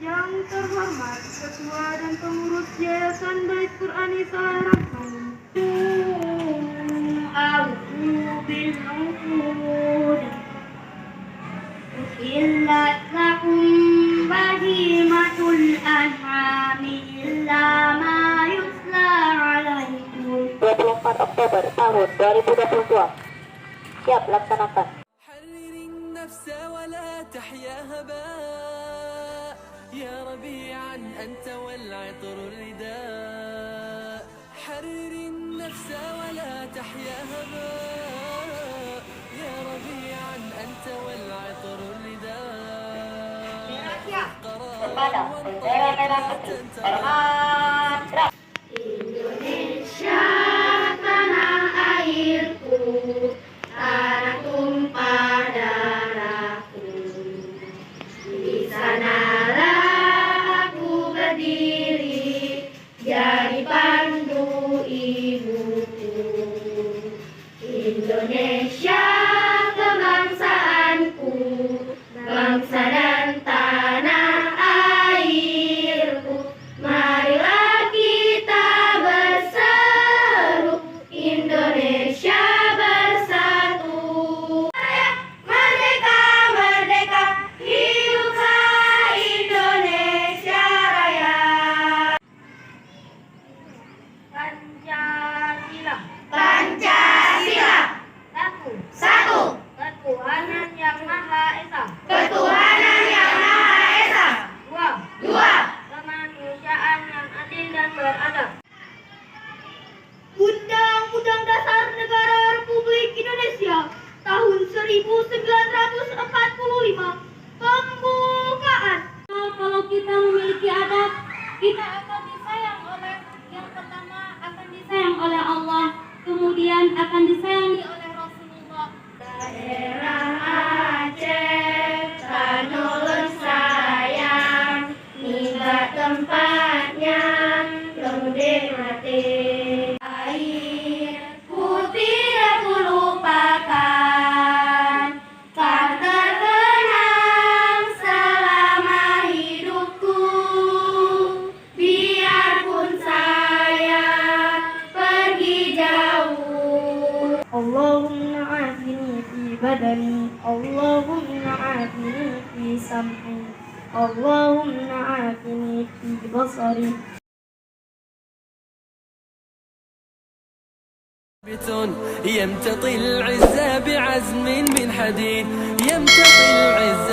Yang terhormat Ketua dan Pengurus Yayasan Bait Quranisha Rahman. A'udzu bil-'uqud. Uhillat lakum bahimatul an'ami illa ma yutla 'alaikum. 24 Oktober tahun 2022. Siap laksanakan. حرر النفس ولا تحيا هباء يا ربيعا أنت والعطر الرداء حرر النفس ولا تحيا هباء يا ربيعا أنت والعطر الرداء Kepada bendera merah putih, hormat. Indonesia tanah airku, tanah tumpah darahku. Di sanalah aku berdiri, jadi pandu ibuku. Indonesia kebangsaanku, bangsa dan tanah airku. Marilah kita berseru, Indonesia bersatu. Merdeka, merdeka, hiduplah Indonesia Raya. Pancasila. Pancasila. Satu. Ketuhanan yang Maha Esa. Ketuhanan yang Maha Esa. Dua. Kemanusiaan yang adil dan beradab. Undang-Undang Dasar Negara Republik Indonesia tahun 1945. Pembukaan. Kalau kita memiliki adab, kita akan disayang oleh yang pertama akan disayang oleh Allah, kemudian akan disayangi oleh Rasulullah. Daerah Aceh, tanulun sayang, minggat tempatnya, lembut mati. Air putih tidak kulupakan, kan terkenang selama hidupku. Biarpun saya pergi jauh. Allahumma afini fi badani, Allahumma afini fi sam'i, Allahumma afini fi basari. يمتطي العز بعزم من حديد يمتطي العز